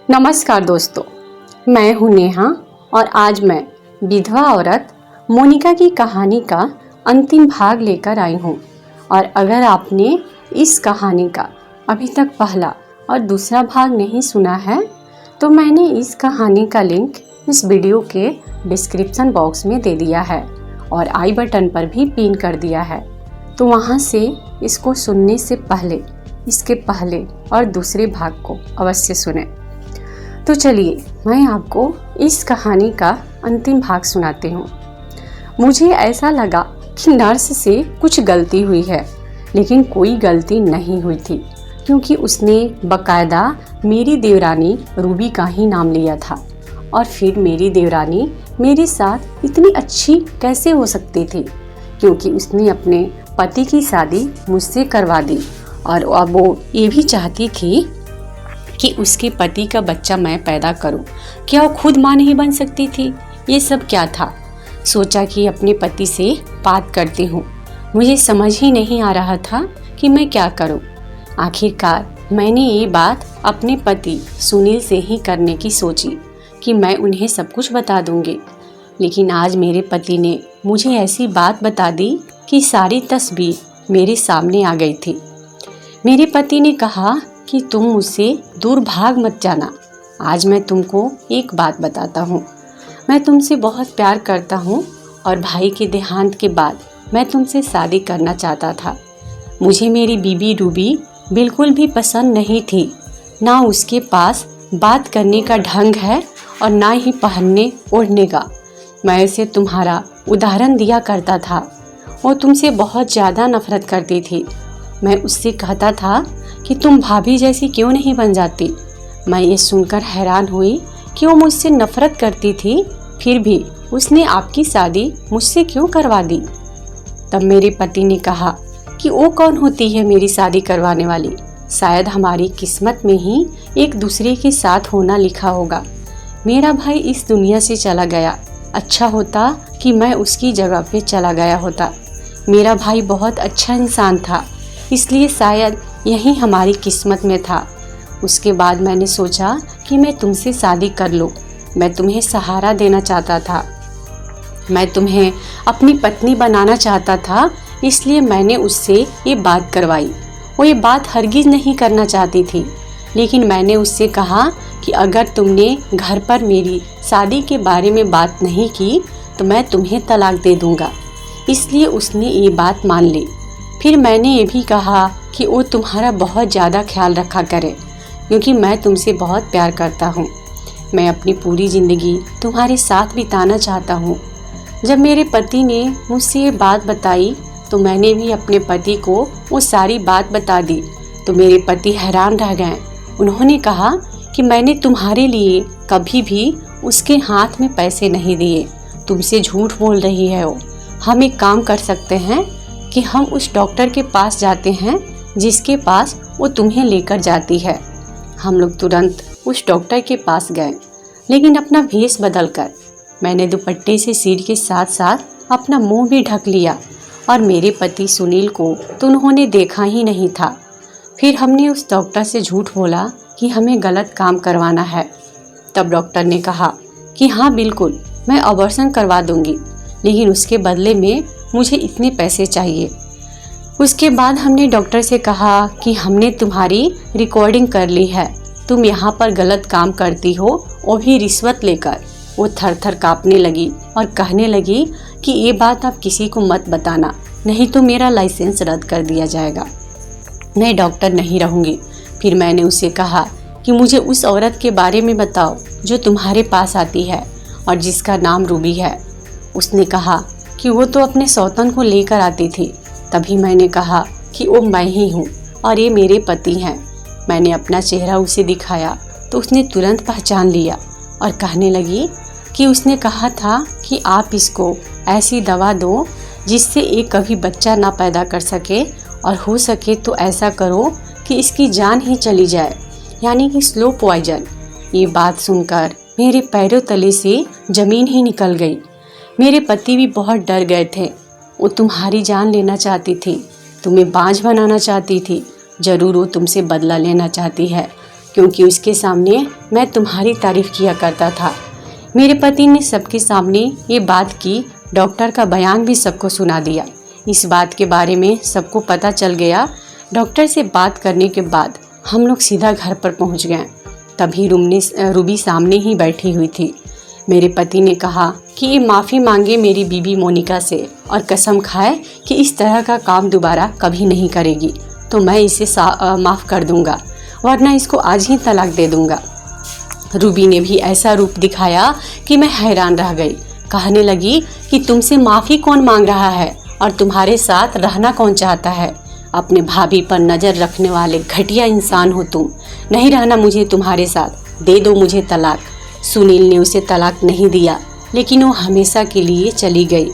नमस्कार दोस्तों, मैं हूं नेहा और आज मैं विधवा औरत मोनिका की कहानी का अंतिम भाग लेकर आई हूं। और अगर आपने इस कहानी का अभी तक पहला और दूसरा भाग नहीं सुना है तो मैंने इस कहानी का लिंक इस वीडियो के डिस्क्रिप्शन बॉक्स में दे दिया है और आई बटन पर भी पिन कर दिया है, तो वहां से इसको सुनने से पहले इसके पहले और दूसरे भाग को अवश्य सुने। तो चलिए मैं आपको इस कहानी का अंतिम भाग सुनाती हूँ। मुझे ऐसा लगा कि नर्स से कुछ गलती हुई है, लेकिन कोई गलती नहीं हुई थी क्योंकि उसने बकायदा मेरी देवरानी रूबी का ही नाम लिया था। और फिर मेरी देवरानी मेरे साथ इतनी अच्छी कैसे हो सकती थी, क्योंकि उसने अपने पति की शादी मुझसे करवा दी और अब वो ये भी चाहती थी कि उसके पति का बच्चा मैं पैदा करूं। क्या वो खुद मां नहीं बन सकती थी? ये सब क्या था? सोचा कि अपने पति से बात करती हूँ। मुझे समझ ही नहीं आ रहा था कि मैं क्या करूं। आखिरकार मैंने ये बात अपने पति सुनील से ही करने की सोची कि मैं उन्हें सब कुछ बता दूंगी। लेकिन आज मेरे पति ने मुझे ऐसी बात बता दी कि सारी तस्वीर मेरे सामने आ गई थी। मेरे पति ने कहा कि तुम मुझसे दूर भाग मत जाना। आज मैं तुमको एक बात बताता हूँ। मैं तुमसे बहुत प्यार करता हूँ और भाई के देहांत के बाद मैं तुमसे शादी करना चाहता था। मुझे मेरी बीबी रूबी बिल्कुल भी पसंद नहीं थी। ना उसके पास बात करने का ढंग है और ना ही पहनने ओढ़ने का। मैं उसे तुम्हारा उदाहरण दिया करता था। वो तुमसे बहुत ज़्यादा नफरत करती थी। मैं उससे कहता था कि तुम भाभी जैसी क्यों नहीं बन जाती। मैं ये सुनकर हैरान हुई कि वो मुझसे नफरत करती थी, फिर भी उसने आपकी शादी मुझसे क्यों करवा दी। तब मेरे पति ने कहा कि वो कौन होती है मेरी शादी करवाने वाली। शायद हमारी किस्मत में ही एक दूसरे के साथ होना लिखा होगा। मेरा भाई इस दुनिया से चला गया। अच्छा होता कि मैं उसकी जगह पे चला गया होता। मेरा भाई बहुत अच्छा इंसान था, इसलिए शायद यही हमारी किस्मत में था। उसके बाद मैंने सोचा कि मैं तुमसे शादी कर लूँ। मैं तुम्हें सहारा देना चाहता था। मैं तुम्हें अपनी पत्नी बनाना चाहता था, इसलिए मैंने उससे ये बात करवाई। वो ये बात हरगिज़ नहीं करना चाहती थी, लेकिन मैंने उससे कहा कि अगर तुमने घर पर मेरी शादी के बारे में बात नहीं की तो मैं तुम्हें तलाक दे दूँगा। इसलिए उसने ये बात मान ली। फिर मैंने ये भी कहा कि वो तुम्हारा बहुत ज़्यादा ख्याल रखा करे, क्योंकि मैं तुमसे बहुत प्यार करता हूँ। मैं अपनी पूरी ज़िंदगी तुम्हारे साथ बिताना चाहता हूँ। जब मेरे पति ने मुझसे ये बात बताई तो मैंने भी अपने पति को वो सारी बात बता दी। तो मेरे पति हैरान रह गए। उन्होंने कहा कि मैंने तुम्हारे लिए कभी भी उसके हाथ में पैसे नहीं दिए। तुमसे झूठ बोल रही है वो। हम एक काम कर सकते हैं कि हम उस डॉक्टर के पास जाते हैं जिसके पास वो तुम्हें लेकर जाती है। हम लोग तुरंत उस डॉक्टर के पास गए, लेकिन अपना भेष बदल कर। मैंने दुपट्टे से सिर के साथ साथ अपना मुंह भी ढक लिया और मेरे पति सुनील को तो उन्होंने देखा ही नहीं था। फिर हमने उस डॉक्टर से झूठ बोला कि हमें गलत काम करवाना है। तब डॉक्टर ने कहा कि हाँ बिल्कुल, मैं ऑपरेशन करवा दूंगी, लेकिन उसके बदले में मुझे इतने पैसे चाहिए। उसके बाद हमने डॉक्टर से कहा कि हमने तुम्हारी रिकॉर्डिंग कर ली है। तुम यहाँ पर गलत काम करती हो, वो भी रिश्वत लेकर। वो थर थर काँपने लगी और कहने लगी कि ये बात आप किसी को मत बताना, नहीं तो मेरा लाइसेंस रद्द कर दिया जाएगा। मैं डॉक्टर नहीं रहूँगी। फिर मैंने उससे कहा कि मुझे उस औरत के बारे में बताओ जो तुम्हारे पास आती है और जिसका नाम रूबी है। उसने कहा कि वो तो अपने सौतन को लेकर आती थी। तभी मैंने कहा कि वो मैं ही हूँ और ये मेरे पति हैं। मैंने अपना चेहरा उसे दिखाया तो उसने तुरंत पहचान लिया और कहने लगी कि उसने कहा था कि आप इसको ऐसी दवा दो जिससे ये कभी बच्चा ना पैदा कर सके, और हो सके तो ऐसा करो कि इसकी जान ही चली जाए, यानी कि स्लो पॉइजन। ये बात सुनकर मेरे पैरों तले से ज़मीन ही निकल गई। मेरे पति भी बहुत डर गए थे। वो तुम्हारी जान लेना चाहती थी, तुम्हें बांझ बनाना चाहती थी। ज़रूर वो तुमसे बदला लेना चाहती है। क्योंकि उसके सामने मैं तुम्हारी तारीफ किया करता था। मेरे पति ने सबके सामने ये बात की, डॉक्टर का बयान भी सबको सुना दिया। इस बात के बारे में सबको पता चल गया। डॉक्टर से बात करने के बाद हम लोग सीधा घर पर पहुंच गए। तभी रूबी सामने ही बैठी हुई थी। मेरे पति ने कहा कि ये माफ़ी मांगे मेरी बीबी मोनिका से और कसम खाए कि इस तरह का काम दोबारा कभी नहीं करेगी, तो मैं इसे माफ़ कर दूंगा, वरना इसको आज ही तलाक दे दूंगा। रूबी ने भी ऐसा रूप दिखाया कि मैं हैरान रह गई। कहने लगी कि तुमसे माफ़ी कौन मांग रहा है और तुम्हारे साथ रहना कौन चाहता है? अपने भाभी पर नज़र रखने वाले घटिया इंसान हो तुम। नहीं रहना मुझे तुम्हारे साथ, दे दो मुझे तलाक। सुनील ने उसे तलाक नहीं दिया, लेकिन वो हमेशा के लिए चली गई।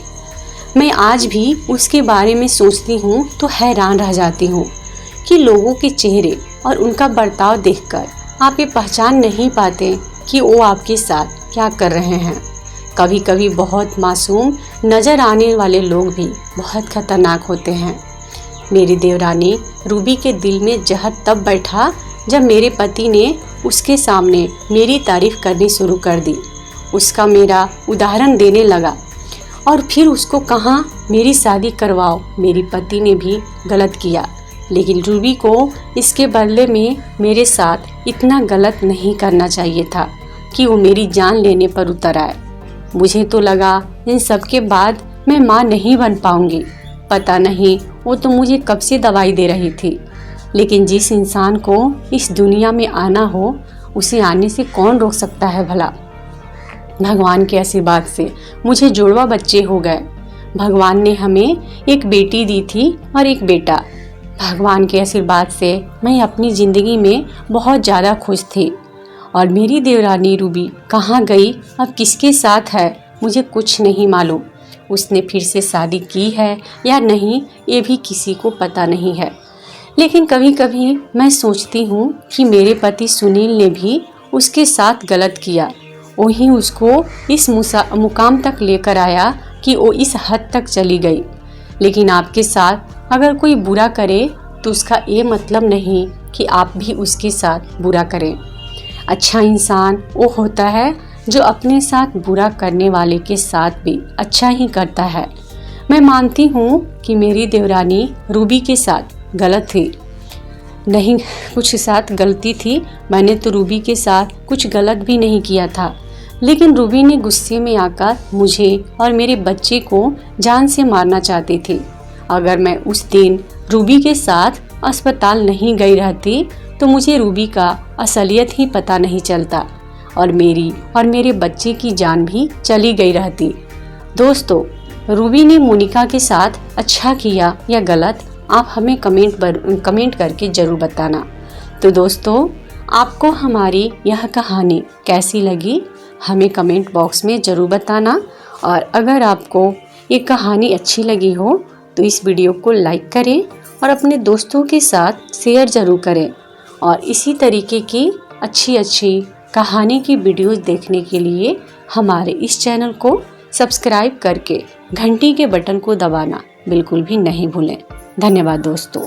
मैं आज भी उसके बारे में सोचती हूँ तो हैरान रह जाती हूँ कि लोगों के चेहरे और उनका बर्ताव देखकर आप ये पहचान नहीं पाते कि वो आपके साथ क्या कर रहे हैं। कभी कभी बहुत मासूम नज़र आने वाले लोग भी बहुत खतरनाक होते हैं। मेरी देवरानी रूबी के दिल में जहर तब बैठा जब मेरे पति ने उसके सामने मेरी तारीफ करनी शुरू कर दी। उसका मेरा उदाहरण देने लगा और फिर उसको कहा मेरी शादी करवाओ। मेरे पति ने भी गलत किया, लेकिन रूबी को इसके बदले में मेरे साथ इतना गलत नहीं करना चाहिए था कि वो मेरी जान लेने पर उतर आए। मुझे तो लगा इन सब के बाद मैं माँ नहीं बन पाऊंगी। पता नहीं वो तो मुझे कब से दवाई दे रही थी, लेकिन जिस इंसान को इस दुनिया में आना हो उसे आने से कौन रोक सकता है भला। भगवान के आशीर्वाद से मुझे जुड़वा बच्चे हो गए। भगवान ने हमें एक बेटी दी थी और एक बेटा। भगवान के आशीर्वाद से मैं अपनी ज़िंदगी में बहुत ज़्यादा खुश थी। और मेरी देवरानी रूबी कहाँ गई, अब किसके साथ है, मुझे कुछ नहीं मालूम। उसने फिर से शादी की है या नहीं ये भी किसी को पता नहीं है। लेकिन कभी कभी मैं सोचती हूँ कि मेरे पति सुनील ने भी उसके साथ गलत किया। वही उसको इस मुकाम तक लेकर आया कि वो इस हद तक चली गई। लेकिन आपके साथ अगर कोई बुरा करे तो उसका ये मतलब नहीं कि आप भी उसके साथ बुरा करें। अच्छा इंसान वो होता है जो अपने साथ बुरा करने वाले के साथ भी अच्छा ही करता है। मैं मानती हूँ कि मेरी देवरानी रूबी के साथ गलत थी, नहीं कुछ साथ गलती थी। मैंने तो रूबी के साथ कुछ गलत भी नहीं किया था, लेकिन रूबी ने गुस्से में आकर मुझे और मेरे बच्चे को जान से मारना चाहती थी। अगर मैं उस दिन रूबी के साथ अस्पताल नहीं गई रहती तो मुझे रूबी का असलियत ही पता नहीं चलता और मेरी और मेरे बच्चे की जान भी चली गई रहती। दोस्तों, रूबी ने मोनिका के साथ अच्छा किया या गलत, आप हमें कमेंट करके ज़रूर बताना। तो दोस्तों, आपको हमारी यह कहानी कैसी लगी हमें कमेंट बॉक्स में ज़रूर बताना। और अगर आपको ये कहानी अच्छी लगी हो तो इस वीडियो को लाइक करें और अपने दोस्तों के साथ शेयर ज़रूर करें। और इसी तरीके की अच्छी कहानी की वीडियोस देखने के लिए हमारे इस चैनल को सब्सक्राइब करके घंटी के बटन को दबाना बिल्कुल भी नहीं भूलें। धन्यवाद दोस्तों।